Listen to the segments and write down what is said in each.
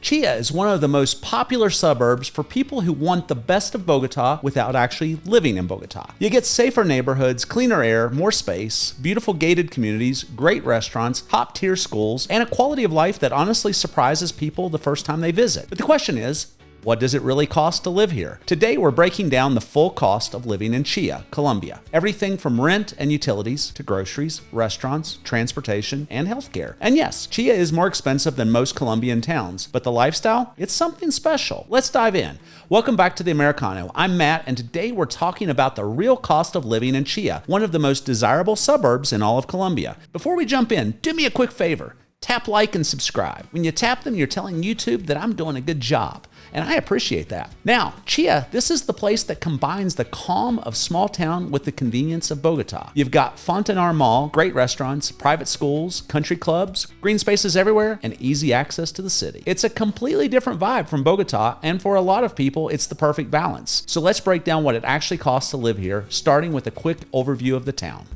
Chía is one of the most popular suburbs for people who want the best of Bogota without actually living in Bogota. You get safer neighborhoods, cleaner air, more space, beautiful gated communities, great restaurants, top-tier schools, and a quality of life that honestly surprises people the first time they visit. But the question is, what does it really cost to live here? Today, we're breaking down the full cost of living in Chia, Colombia. Everything from rent and utilities to groceries, restaurants, transportation, and healthcare. And yes, Chia is more expensive than most Colombian towns, but the lifestyle, it's something special. Let's dive in. Welcome back to the Americano. I'm Matt, and today we're talking about the real cost of living in Chia, one of the most desirable suburbs in all of Colombia. Before we jump in, do me a quick favor. Tap like and subscribe. When you tap them, you're telling YouTube that I'm doing a good job. And I appreciate that. Now, Chía, this is the place that combines the calm of small town with the convenience of Bogota. You've got Fontanar Mall, great restaurants, private schools, country clubs, green spaces everywhere, and easy access to the city. It's a completely different vibe from Bogota, and for a lot of people, it's the perfect balance. So let's break down what it actually costs to live here, starting with a quick overview of the town.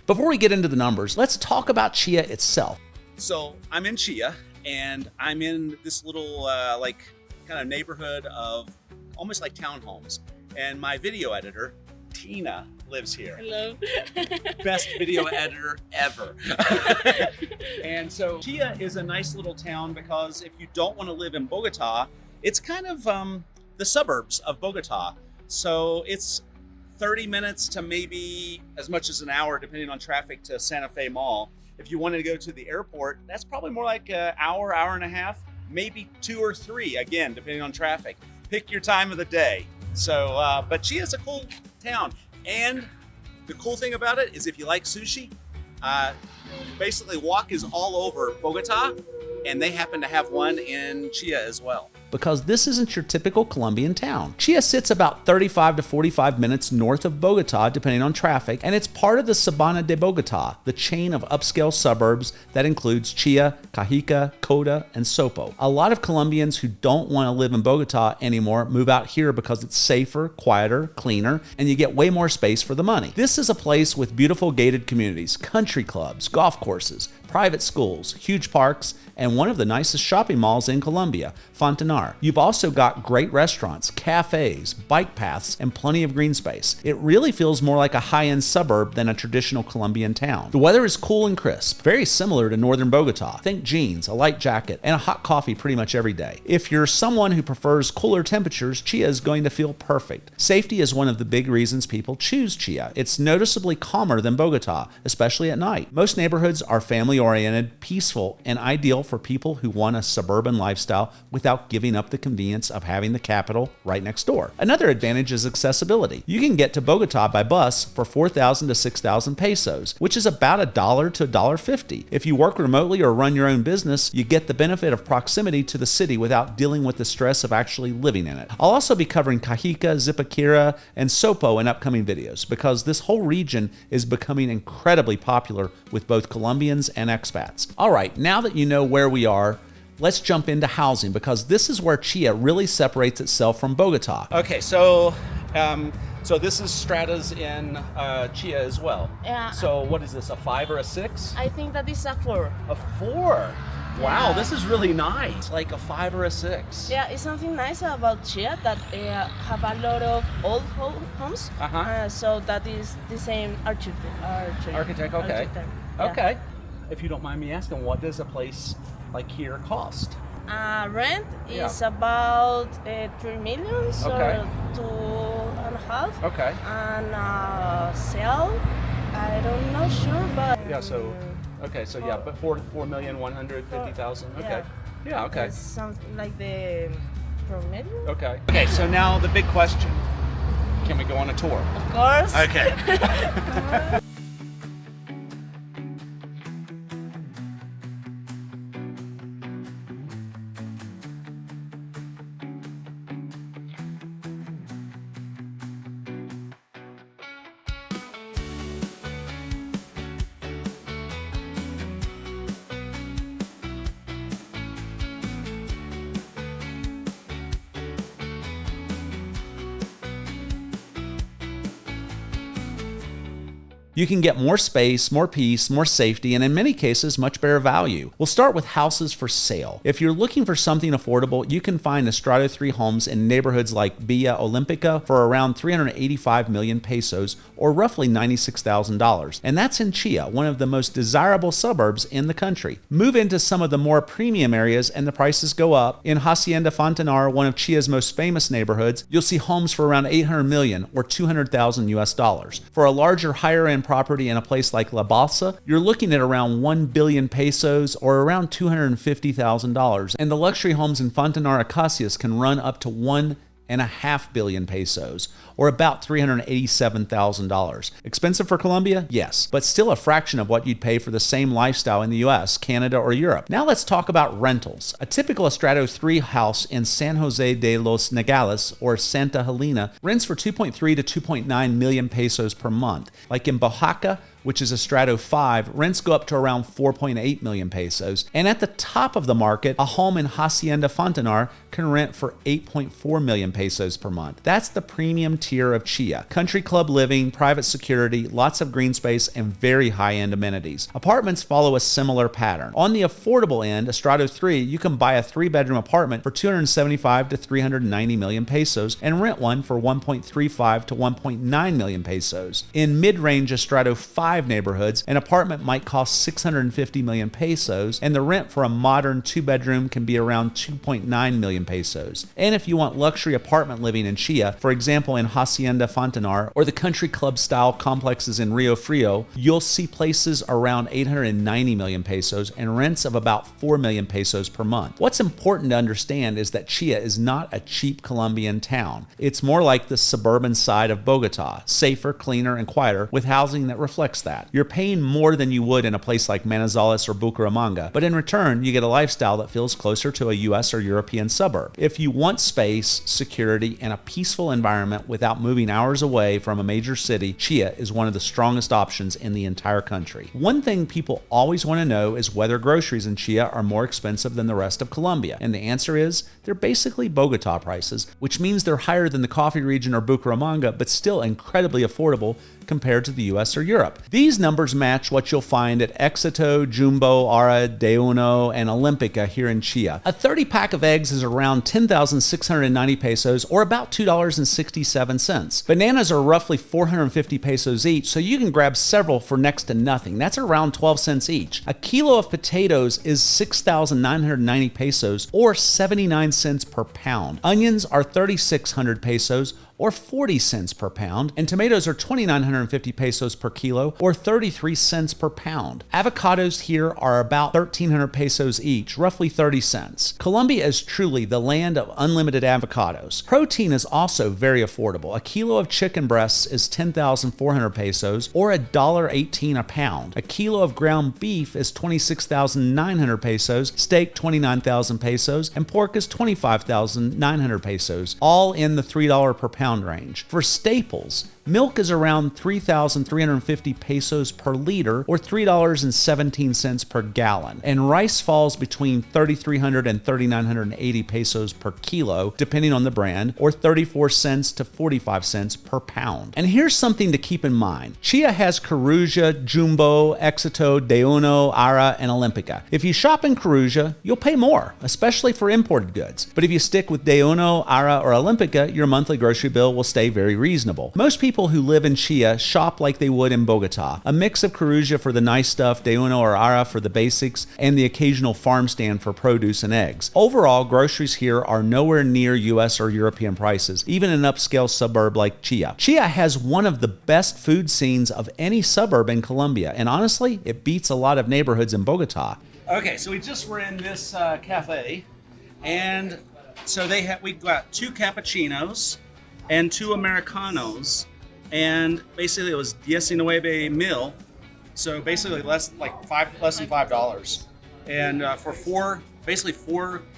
Before we get into the numbers, let's talk about Chía itself. So I'm in Chía, and I'm in this little kind of neighborhood of almost like townhomes. And my video editor, Tina, lives here. Hello. Best video editor ever. And so Chía is a nice little town because if you don't want to live in Bogota, it's kind of the suburbs of Bogota. So it's 30 minutes to maybe as much as an hour, depending on traffic, to Santa Fe Mall. If you wanted to go to the airport, that's probably more like an hour, hour and a half, maybe 2 or 3, again, depending on traffic. Pick your time of the day. So, but Chía is a cool town. And the cool thing about it is if you like sushi, basically Wok is all over Bogota, and they happen to have one in Chía as well. Because this isn't your typical Colombian town. Chía sits about 35 to 45 minutes north of Bogota, depending on traffic, and it's part of the Sabana de Bogotá, the chain of upscale suburbs that includes Chía, Cajica, Cota, and Sopo. A lot of Colombians who don't want to live in Bogota anymore move out here because it's safer, quieter, cleaner, and you get way more space for the money. This is a place with beautiful gated communities, country clubs, golf courses, private schools, huge parks, and one of the nicest shopping malls in Colombia, Fontanar. You've also got great restaurants, cafes, bike paths, and plenty of green space. It really feels more like a high-end suburb than a traditional Colombian town. The weather is cool and crisp, very similar to northern Bogota. Think jeans, a light jacket, and a hot coffee pretty much every day. If you're someone who prefers cooler temperatures, Chía is going to feel perfect. Safety is one of the big reasons people choose Chía. It's noticeably calmer than Bogota, especially at night. Most neighborhoods are family-oriented, peaceful, and ideal for people who want a suburban lifestyle without giving up the convenience of having the capital right next door. Another advantage is accessibility. You can get to Bogota by bus for 4,000 to 6,000 pesos, which is about $1 to $1.50. If you work remotely or run your own business, you get the benefit of proximity to the city without dealing with the stress of actually living in it. I'll also be covering Cajica, Zipaquirá, and Sopo in upcoming videos because this whole region is becoming incredibly popular with both Colombians and expats. All right, now that you know where we are, let's jump into housing because this is where Chía really separates itself from Bogota. Okay, so this is stratas in Chía as well. Yeah. So what is this, a 5 or a 6? I think that is a 4. A 4? Wow, Yeah. this is really nice. Like a 5 or a 6. Yeah, it's something nice about Chía that have a lot of old homes. So that is the same architect. Okay. Yeah. Okay. If you don't mind me asking, what does a place like here cost? Rent is about 3 million or 2.5. Okay. And sale, I don't know sure, but Yeah. So. Okay. So yeah, but 4,150,000. Okay. Yeah. Okay. It's something like the promedio. Okay. Okay. So now the big question: can we go on a tour? Of course. Okay. You can get more space, more peace, more safety, and in many cases, much better value. We'll start with houses for sale. If you're looking for something affordable, you can find Estrado 3 homes in neighborhoods like Villa Olímpica for around 385 million pesos, or roughly $96,000. And that's in Chía, one of the most desirable suburbs in the country. Move into some of the more premium areas and the prices go up. In Hacienda Fontanar, one of Chia's most famous neighborhoods, you'll see homes for around 800 million or 200,000 US dollars. For a larger, higher end property in a place like La Balsa, you're looking at around 1 billion pesos or around $250,000. And the luxury homes in Fontanar Acacias can run up to 1.5 billion pesos, or about $387,000. Expensive for Colombia? Yes, but still a fraction of what you'd pay for the same lifestyle in the US, Canada, or Europe. Now let's talk about rentals. A typical Estrado 3 house in San Jose de los Nogales, or Santa Helena, rents for 2.3 to 2.9 million pesos per month. Like in Oaxaca, which is Estrado 5, rents go up to around 4.8 million pesos. And at the top of the market, a home in Hacienda Fontanar can rent for 8.4 million pesos per month. That's the premium tier of Chía. Country club living, private security, lots of green space, and very high-end amenities. Apartments follow a similar pattern. On the affordable end, Estrado 3, you can buy a 3-bedroom apartment for 275 to 390 million pesos and rent one for 1.35 to 1.9 million pesos. In mid-range Estrado 5 neighborhoods, an apartment might cost 650 million pesos, and the rent for a modern 2-bedroom can be around 2.9 million pesos. And if you want luxury apartment living in Chía, for example in Hacienda Fontanar or the country club style complexes in Rio Frio, you'll see places around 890 million pesos and rents of about 4 million pesos per month. What's important to understand is that Chía is not a cheap Colombian town. It's more like the suburban side of Bogotá, safer, cleaner, and quieter, with housing that reflects that. You're paying more than you would in a place like Manizales or Bucaramanga, but in return, you get a lifestyle that feels closer to a US or European suburb. If you want space, security, and a peaceful environment without moving hours away from a major city, Chía is one of the strongest options in the entire country. One thing people always want to know is whether groceries in Chía are more expensive than the rest of Colombia, and the answer is they're basically Bogotá prices, which means they're higher than the coffee region or Bucaramanga, but still incredibly affordable compared to the US or Europe. These numbers match what you'll find at Éxito, Jumbo, Ara, De Uno, and Olímpica here in Chía. A 30-pack of eggs is around 10,690 pesos, or about $2.67. Bananas are roughly 450 pesos each, so you can grab several for next to nothing. That's around 12 cents each. A kilo of potatoes is 6,990 pesos, or 79 cents per pound. Onions are 3,600 pesos, or 40 cents per pound, and tomatoes are 2,950 pesos per kilo, or 33 cents per pound. Avocados here are about 1,300 pesos each, roughly 30 cents. Colombia is truly the land of unlimited avocados. Protein is also very affordable. A kilo of chicken breasts is 10,400 pesos, or $1.18 a pound. A kilo of ground beef is 26,900 pesos, steak 29,000 pesos, and pork is 25,900 pesos, all in the $3 per pound range. For staples, milk is around 3,350 pesos per liter, or $3.17 per gallon, and rice falls between 3,300 and 3,980 pesos per kilo, depending on the brand, or 34 cents to 45 cents per pound. And here's something to keep in mind. Chía has Coruja, Jumbo, Éxito, De Uno, Ara, and Olímpica. If you shop in Coruja, you'll pay more, especially for imported goods. But if you stick with De Uno, Ara, or Olímpica, your monthly grocery bill will stay very reasonable. Most people who live in Chía shop like they would in Bogotá. A mix of Coruja for the nice stuff, De Uno or Ara for the basics, and the occasional farm stand for produce and eggs. Overall, groceries here are nowhere near US or European prices, even in an upscale suburb like Chía. Chía has one of the best food scenes of any suburb in Colombia, and honestly, it beats a lot of neighborhoods in Bogotá. Okay, so we just were in this cafe, and so we got 2 cappuccinos and 2 Americanos, and basically it was 19 mil, so basically less than $5, and for 4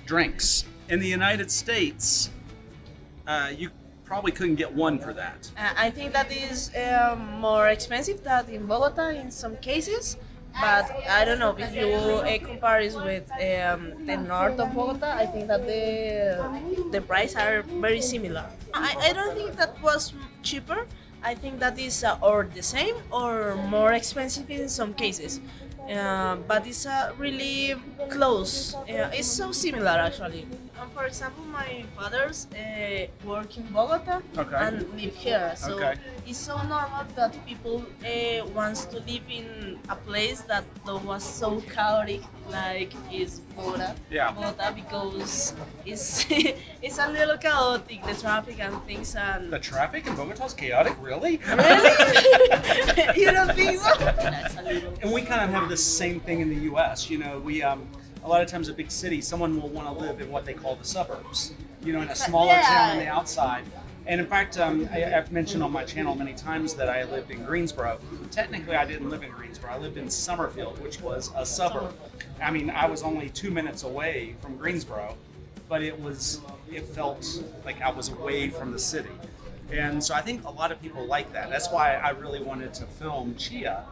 drinks. In the United States, you probably couldn't get one for that. I think that is more expensive than in Bogota in some cases, but I don't know, if you compare it with the north of Bogota, I think that the prices are very similar. I don't think that was cheaper, I think that is or the same or more expensive in some cases. But it's really close. It's so similar actually. For example, my father's work in Bogota Okay. and live here, so Okay. it's so normal that people wants to live in a place that was so chaotic like is Bogota. Yeah. Bogota because it's it's a little chaotic, the traffic and things and The traffic in Bogota is chaotic, really? really you don't think so? That's a little. And we kind of have the same thing in the U.S. You know, we a lot of times a big city, someone will want to live in what they call the suburbs. You know, in a smaller Yeah. town on the outside. And in fact, I've mentioned on my channel many times that I lived in Greensboro. Technically, I didn't live in Greensboro. I lived in Summerfield, which was a suburb. I mean, I was only 2 minutes away from Greensboro, but it felt like I was away from the city. And so I think a lot of people like that. That's why I really wanted to film Chia,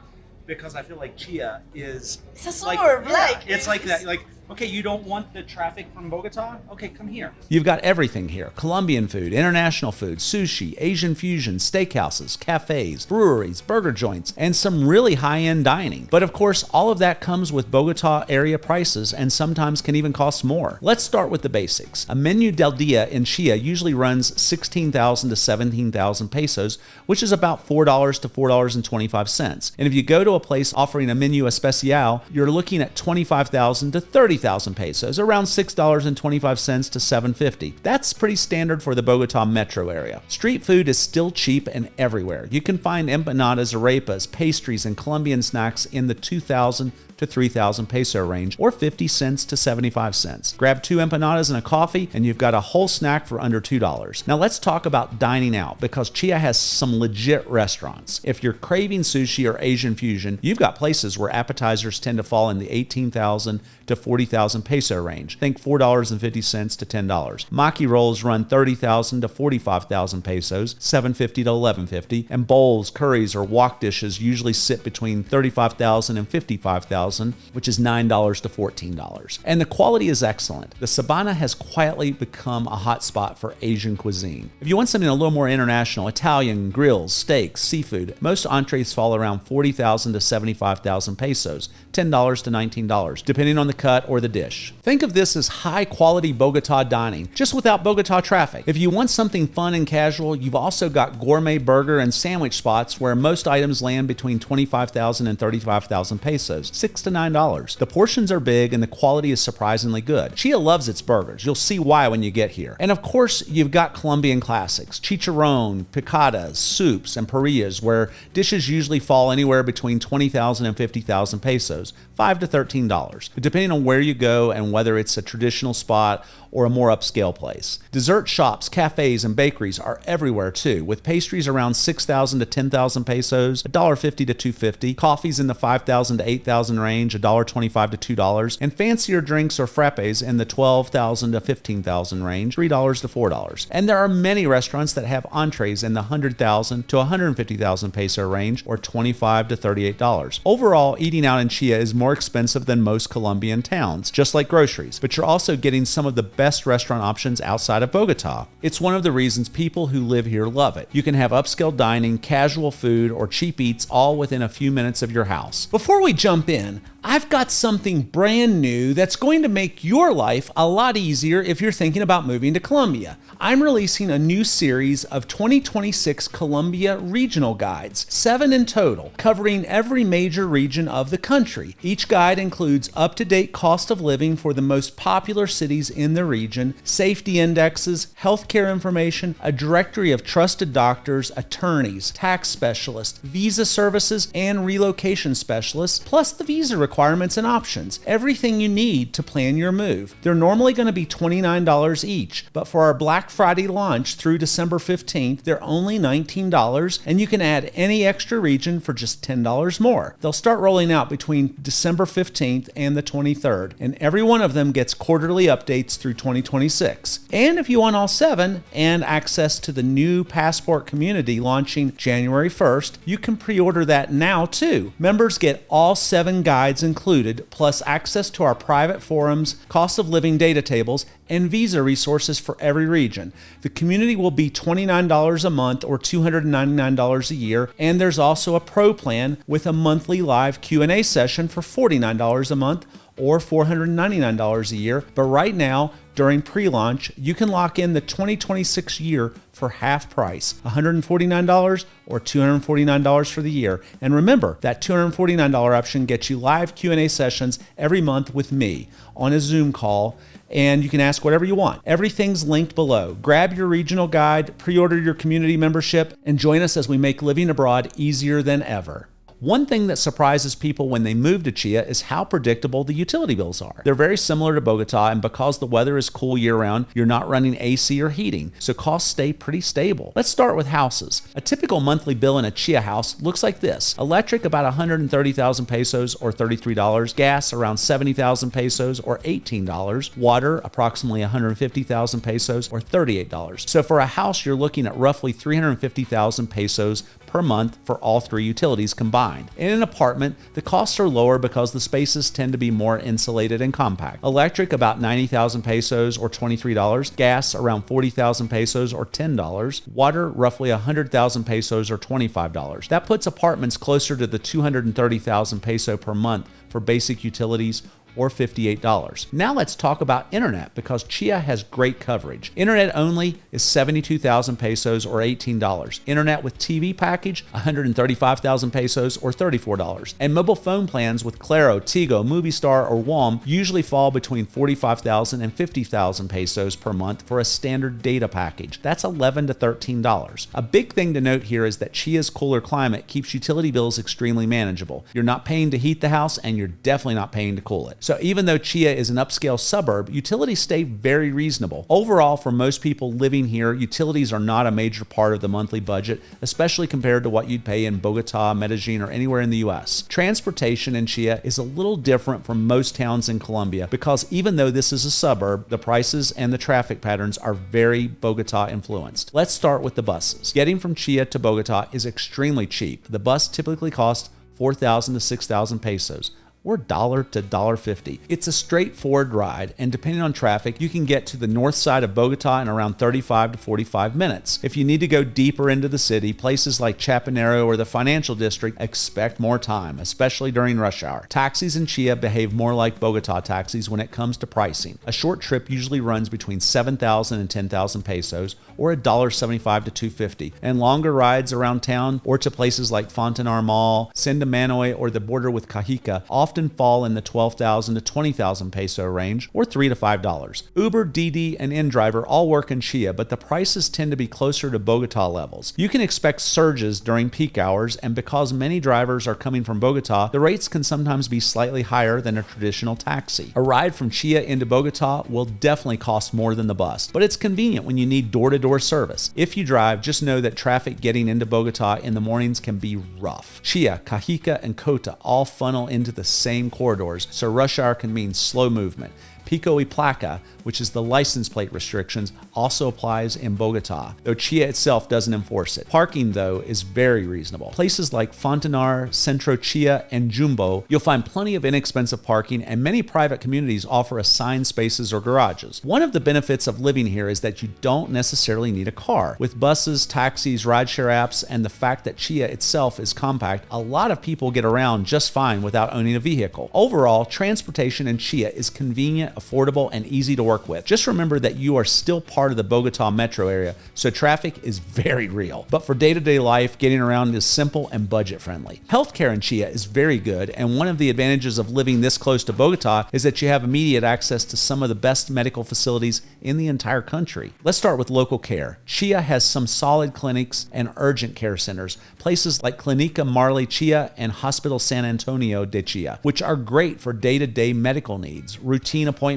because I feel like Chia is It's a suburb, like it's like that. Like, okay, you don't want the traffic from Bogota? Okay, come here. You've got everything here: Colombian food, international food, sushi, Asian fusion, steakhouses, cafes, breweries, burger joints, and some really high-end dining. But of course, all of that comes with Bogota area prices and sometimes can even cost more. Let's start with the basics. A menu del dia in Chia usually runs 16,000 to 17,000 pesos, which is about $4 to $4.25. And if you go to a place offering a menu especial, you're looking at 25,000 to 30,000 pesos, around $6.25 to $7.50. That's pretty standard for the Bogota metro area. Street food is still cheap and everywhere. You can find empanadas, arepas, pastries, and Colombian snacks in the 2,000 to 3,000 peso range, or 50 cents to 75 cents. Grab 2 empanadas and a coffee, and you've got a whole snack for under $2. Now let's talk about dining out, because Chia has some legit restaurants. If you're craving sushi or Asian fusion, you've got places where appetizers tend to fall in the 18,000 to 40,000 peso range. Think $4.50 to $10. Maki rolls run 30,000 to 45,000 pesos, $7.50 to $11.50, and bowls, curries, or wok dishes usually sit between 35,000 and 55,000, which is $9 to $14. And the quality is excellent. The Sabana has quietly become a hot spot for Asian cuisine. If you want something a little more international, Italian, grills, steaks, seafood, most entrees fall around 40,000 to 75,000 pesos, $10 to $19, depending on the cut or the dish. Think of this as high quality Bogota dining, just without Bogota traffic. If you want something fun and casual, you've also got gourmet burger and sandwich spots where most items land between 25,000 and 35,000 pesos, $6 to $9. The portions are big and the quality is surprisingly good. Chia loves its burgers. You'll see why when you get here. And of course, you've got Colombian classics, chicharrón, picadas, soups, and parillas, where dishes usually fall anywhere between 20,000 and 50,000 pesos, $5 to $13, depending on where you go and whether it's a traditional spot or a more upscale place. Dessert shops, cafes, and bakeries are everywhere too, with pastries around 6,000 to 10,000 pesos, $1.50 to $2.50, coffees in the 5,000 to 8,000 range, $1.25 to $2, and fancier drinks or frappes in the 12,000 to 15,000 range, $3 to $4. And there are many restaurants that have entrees in the 100,000 to 150,000 peso range, or $25 to $38. Overall, eating out in Chia is more expensive than most Colombian towns, just like groceries, but you're also getting some of the best restaurant options outside of Bogota. It's one of the reasons people who live here love it. You can have upscale dining, casual food, or cheap eats all within a few minutes of your house. Before we jump in, I've got something brand new that's going to make your life a lot easier if you're thinking about moving to Colombia. I'm releasing a new series of 2026 Colombia regional guides, 7 in total, covering every major region of the country. Each guide includes up-to-date cost of living for the most popular cities in the region, safety indexes, healthcare information, a directory of trusted doctors, attorneys, tax specialists, visa services, and relocation specialists, plus the visa requirements and options. Everything you need to plan your move. They're normally going to be $29 each, but for our Black Friday launch through December 15th, they're only $19, and you can add any extra region for just $10 more. They'll start rolling out between December 15th and the 23rd, and every one of them gets quarterly updates through 2026. And if you want all 7 and access to the new Passport community launching January 1st, you can pre-order that now too. Members get all 7 guides included, plus access to our private forums, cost of living data tables, and visa resources for every region. The community will be $29 a month or $299 a year, and there's also a pro plan with a monthly live Q&A session for $49 a month or $499 a year. But right now, during pre-launch, you can lock in the 2026 year for half price, $149 or $249 for the year. And remember, that $249 option gets you live Q&A sessions every month with me on a Zoom call, and you can ask whatever you want. Everything's linked below. Grab your regional guide, pre-order your community membership, and join us as we make living abroad easier than ever. One thing that surprises people when they move to Chia is how predictable the utility bills are. They're very similar to Bogota, and because the weather is cool year-round, you're not running AC or heating, so costs stay pretty stable. Let's start with houses. A typical monthly bill in a Chia house looks like this. Electric, about 130,000 pesos or $33. Gas, around 70,000 pesos or $18. Water, approximately 150,000 pesos or $38. So for a house, you're looking at roughly 350,000 pesos per month for all three utilities combined. In an apartment, the costs are lower because the spaces tend to be more insulated and compact. Electric, about 90,000 pesos or $23. Gas, around 40,000 pesos or $10. Water, roughly 100,000 pesos or $25. That puts apartments closer to the 230,000 peso per month for basic utilities, or $58. Now let's talk about internet, because Chia has great coverage. Internet only is 72,000 pesos or $18. Internet with TV package, 135,000 pesos or $34. And mobile phone plans with Claro, Tigo, Movistar, or WOM usually fall between 45,000 and 50,000 pesos per month for a standard data package. That's $11 to $13. A big thing to note here is that Chia's cooler climate keeps utility bills extremely manageable. You're not paying to heat the house, and you're definitely not paying to cool it. So even though Chia is an upscale suburb, utilities stay very reasonable. Overall, for most people living here, utilities are not a major part of the monthly budget, especially compared to what you'd pay in Bogota, Medellin, or anywhere in the US. Transportation in Chia is a little different from most towns in Colombia, because even though this is a suburb, the prices and the traffic patterns are very Bogota influenced. Let's start with the buses. Getting from Chia to Bogota is extremely cheap. The bus typically costs 4,000 to 6,000 pesos, or $1 to $1.50. It's a straightforward ride, and depending on traffic, you can get to the north side of Bogota in around 35 to 45 minutes. If you need to go deeper into the city, places like Chapinero or the financial district expect more time, especially during rush hour. Taxis in Chia behave more like Bogota taxis when it comes to pricing. A short trip usually runs between 7,000 and 10,000 pesos, or $1.75 to $2.50, and longer rides around town or to places like Fontanar Mall, Sindamanoy, or the border with Cajica often fall in the 12,000 to 20,000 peso range, or $3 to $5. Uber, Didi, and InDriver all work in Chia, but the prices tend to be closer to Bogota levels. You can expect surges during peak hours, and because many drivers are coming from Bogota, the rates can sometimes be slightly higher than a traditional taxi. A ride from Chia into Bogota will definitely cost more than the bus, but it's convenient when you need door-to-door service. If you drive, just know that traffic getting into Bogota in the mornings can be rough. Chía, Cajica, and Cota all funnel into the same corridors, so rush hour can mean slow movement. Pico y Placa, which is the license plate restrictions, also applies in Bogota, though Chia itself doesn't enforce it. Parking, though, is very reasonable. Places like Fontanar, Centro Chía, and Jumbo, you'll find plenty of inexpensive parking, and many private communities offer assigned spaces or garages. One of the benefits of living here is that you don't necessarily need a car. With buses, taxis, rideshare apps, and the fact that Chia itself is compact, a lot of people get around just fine without owning a vehicle. Overall, transportation in Chia is convenient, affordable, and easy to work with. Just remember that you are still part of the Bogota metro area, so traffic is very real. But for day-to-day life, getting around is simple and budget-friendly. Healthcare in Chia is very good, and one of the advantages of living this close to Bogota is that you have immediate access to some of the best medical facilities in the entire country. Let's start with local care. Chia has some solid clinics and urgent care centers, places like Clínica Marley Chia and Hospital San Antonio de Chia, which are great for day-to-day medical needs, routine appointments,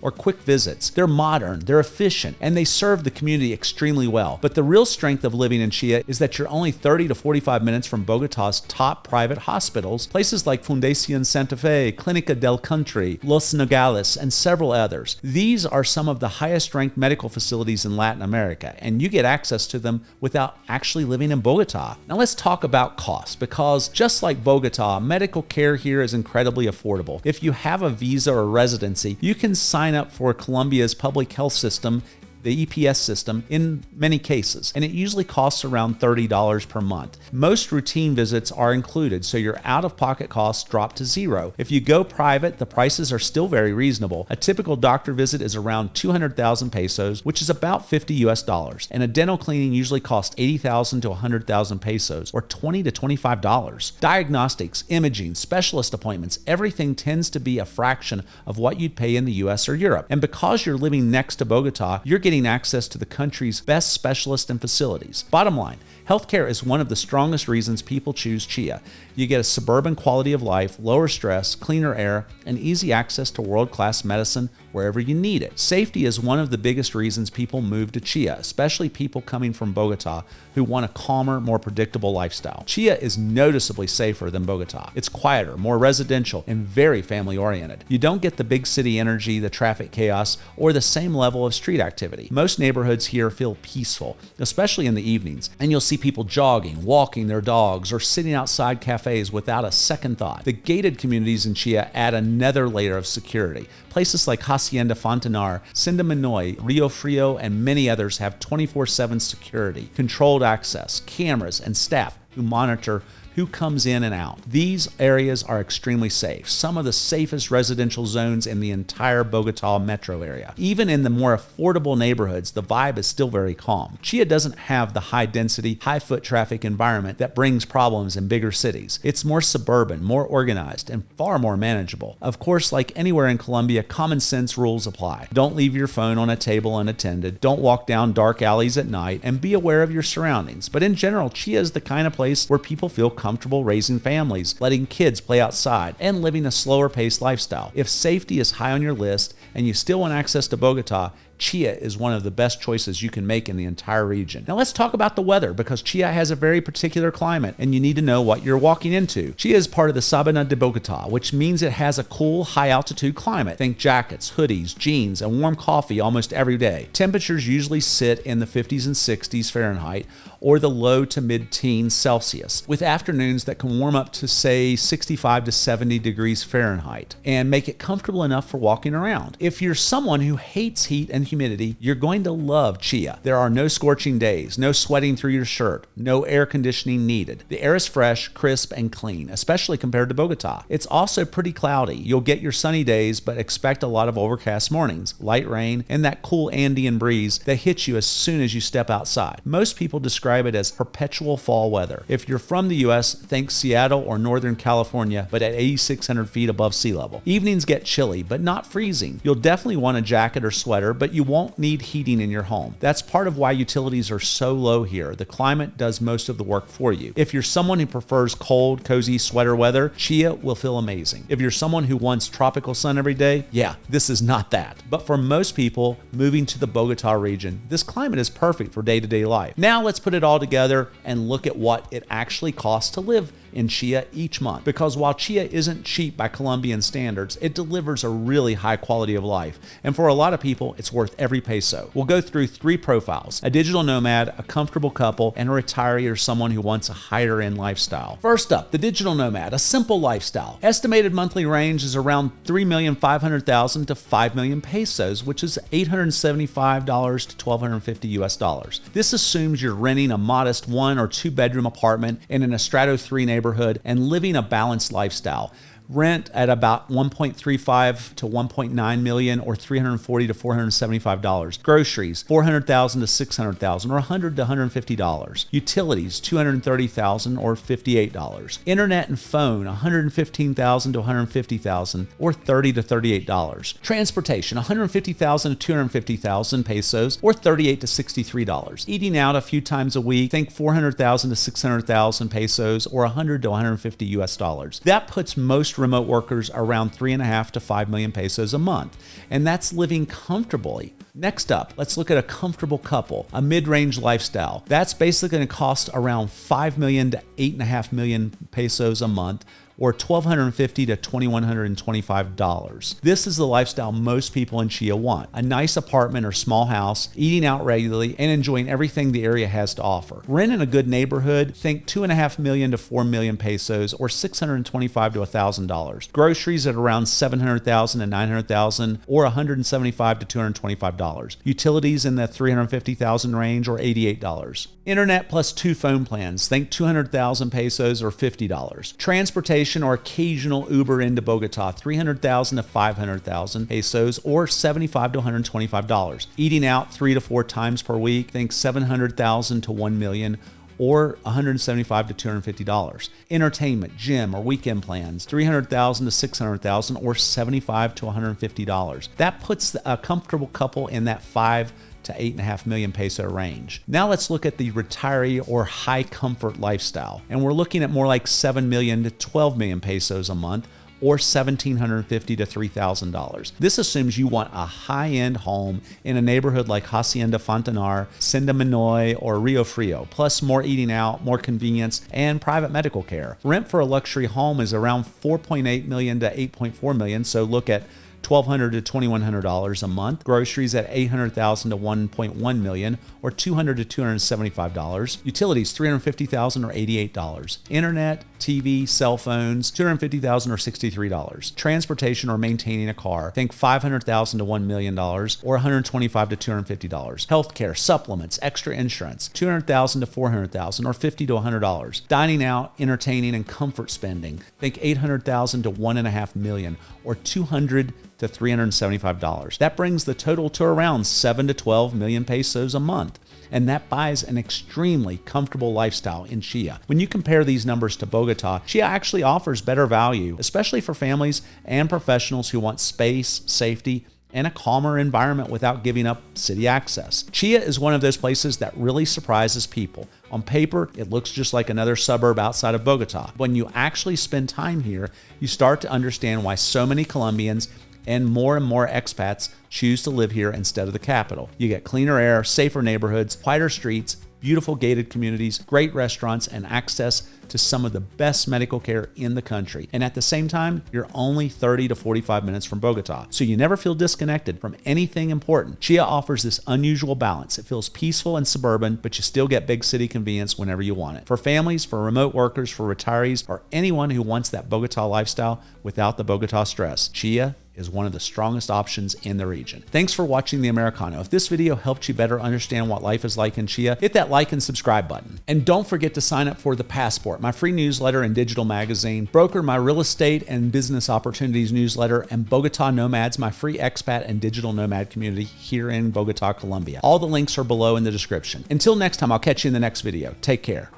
or quick visits. They're modern, they're efficient, and they serve the community extremely well. But the real strength of living in Chia is that you're only 30 to 45 minutes from Bogota's top private hospitals, places like Fundación Santa Fe, Clínica del Country, Los Nogales, and several others. These are some of the highest ranked medical facilities in Latin America, and you get access to them without actually living in Bogota. Now let's talk about costs, because just like Bogota, medical care here is incredibly affordable. If you have a visa or residency, you You can sign up for Colombia's public health system, the EPS system, in many cases, and it usually costs around $30 per month. Most routine visits are included, so your out-of-pocket costs drop to zero. If you go private, the prices are still very reasonable. A typical doctor visit is around 200,000 pesos, which is about $50 US, and a dental cleaning usually costs 80,000 to 100,000 pesos, or $20 to $25. Diagnostics, imaging, specialist appointments, everything tends to be a fraction of what you'd pay in the US or Europe. And because you're living next to Bogota, you're getting access to the country's best specialists and facilities. Bottom line, healthcare is one of the strongest reasons people choose Chia. You get a suburban quality of life, lower stress, cleaner air, and easy access to world-class medicine wherever you need it. Safety is one of the biggest reasons people move to Chia, especially people coming from Bogota who want a calmer, more predictable lifestyle. Chia is noticeably safer than Bogota. It's quieter, more residential, and very family-oriented. You don't get the big city energy, the traffic chaos, or the same level of street activity. Most neighborhoods here feel peaceful, especially in the evenings, and you'll see people jogging, walking their dogs, or sitting outside cafes without a second thought. The gated communities in Chia add another layer of security. Places like Hacienda Fontanar, Cinda Manoy, Rio Frio, and many others have 24/7 security, controlled access, cameras, and staff who monitor who comes in and out. These areas are extremely safe, some of the safest residential zones in the entire Bogota metro area. Even in the more affordable neighborhoods, the vibe is still very calm. Chia doesn't have the high-density, high-foot traffic environment that brings problems in bigger cities. It's more suburban, more organized, and far more manageable. Of course, like anywhere in Colombia, common sense rules apply. Don't leave your phone on a table unattended, don't walk down dark alleys at night, and be aware of your surroundings. But in general, Chia is the kind of place where people feel comfortable raising families, letting kids play outside, and living a slower paced lifestyle. If safety is high on your list and you still want access to Bogota, Chia is one of the best choices you can make in the entire region. Now let's talk about the weather, because Chia has a very particular climate and you need to know what you're walking into. Chia is part of the Sabana de Bogota, which means it has a cool, high altitude climate. Think jackets, hoodies, jeans, and warm coffee almost every day. Temperatures usually sit in the 50s and 60s Fahrenheit, or the low to mid-teens Celsius, with afternoons that can warm up to, say, 65 to 70 degrees Fahrenheit and make it comfortable enough for walking around. If you're someone who hates heat and humidity, you're going to love Chia. There are no scorching days, no sweating through your shirt, no air conditioning needed. The air is fresh, crisp, and clean, especially compared to Bogota. It's also pretty cloudy. You'll get your sunny days, but expect a lot of overcast mornings, light rain, and that cool Andean breeze that hits you as soon as you step outside. Most people describe it as perpetual fall weather. If you're from the US, think Seattle or Northern California, but at 8,600 feet above sea level. Evenings get chilly, but not freezing. You'll definitely want a jacket or sweater, but you won't need heating in your home. That's part of why utilities are so low here. The climate does most of the work for you. If you're someone who prefers cold, cozy sweater weather, Chia will feel amazing. If you're someone who wants tropical sun every day, yeah, this is not that. But for most people moving to the Bogota region, this climate is perfect for day-to-day life. Now let's put it all together and look at what it actually costs to live in Chia each month. Because while Chia isn't cheap by Colombian standards, it delivers a really high quality of life. And for a lot of people, it's worth every peso. We'll go through 3 profiles: a digital nomad, a comfortable couple, and a retiree or someone who wants a higher end lifestyle. First up, the digital nomad, a simple lifestyle. Estimated monthly range is around 3,500,000 to 5 million pesos, which is $875 to $1,250 US. This assumes you're renting a modest 1 or 2 bedroom apartment in an Estrato 3 neighborhood and living a balanced lifestyle. Rent at about 1.35 to 1.9 million, or $340 to $475. Groceries, $400,000 to $600,000, or $100 to $150. Utilities, $230,000 or $58. Internet and phone, $115,000 to $150,000, or $30 to $38. Transportation, $150,000 to $250,000 pesos, or $38 to $63. Eating out a few times a week, think $400,000 to $600,000 pesos, or $100 to $150 US. That puts most remote workers around 3.5 to 5 million pesos a month, and that's living comfortably. Next up, let's look at a comfortable couple, a mid-range lifestyle. That's basically going to cost around 5 million to 8.5 million pesos a month, or $1,250 to $2,125. This is the lifestyle most people in Chía want: a nice apartment or small house, eating out regularly, and enjoying everything the area has to offer. Rent in a good neighborhood, think 2.5 million to 4 million pesos, or $625 to $1,000. Groceries at around 700,000 to 900,000, or $175 to $225. Utilities in the 350,000 range, or $88. Internet plus 2 phone plans, think 200,000 pesos or $50. Transportation or occasional Uber into Bogota, 300,000 to 500,000 pesos, or $75 to $125. Eating out 3 to 4 times per week, think 700,000 to 1 million, or $175 to $250. Entertainment, gym, or weekend plans, 300,000 to 600,000, or $75 to $150. That puts a comfortable couple in that 5 to 8.5 million peso range. Now let's look at the retiree or high comfort lifestyle. And we're looking at more like 7 million to 12 million pesos a month, or $1,750 to $3,000. This assumes you want a high-end home in a neighborhood like Hacienda Fontanar, Senda Minoy, or Rio Frio, plus more eating out, more convenience, and private medical care. Rent for a luxury home is around 4.8 million to 8.4 million, so look at $1,200 to $2,100 a month. Groceries at $800,000 to $1.1 million, or $200 to $275. Utilities $350,000 or $88. Internet, TV, cell phones $250,000 or $63. Transportation or maintaining a car, think $500,000 to $1 million, or $125 to $250. Healthcare, supplements, extra insurance $200,000 to $400,000, or $50 to $100. Dining out, entertaining, and comfort spending, think $800,000 to $1.5 million, or $200 to $375. That brings the total to around 7 to 12 million pesos a month. And that buys an extremely comfortable lifestyle in Chía. When you compare these numbers to Bogotá, Chía actually offers better value, especially for families and professionals who want space, safety, and a calmer environment without giving up city access. Chía is one of those places that really surprises people. On paper, it looks just like another suburb outside of Bogotá. When you actually spend time here, you start to understand why so many Colombians and more expats choose to live here instead of the capital. You get cleaner air, safer neighborhoods, quieter streets, beautiful gated communities, great restaurants, and access to some of the best medical care in the country. And at the same time, you're only 30 to 45 minutes from Bogotá, so you never feel disconnected from anything important. Chía offers this unusual balance. It feels peaceful and suburban, but you still get big city convenience whenever you want it. For families, for remote workers, for retirees, or anyone who wants that Bogotá lifestyle without the Bogotá stress, Chía is one of the strongest options in the region. Thanks for watching the Americano. If this video helped you better understand what life is like in Chía, hit that like and subscribe button. And don't forget to sign up for The Passport, my free newsletter and digital magazine, Brokor, my real estate and business opportunities newsletter, and Bogotá Nomads, my free expat and digital nomad community here in Bogotá, Colombia. All the links are below in the description. Until next time, I'll catch you in the next video. Take care.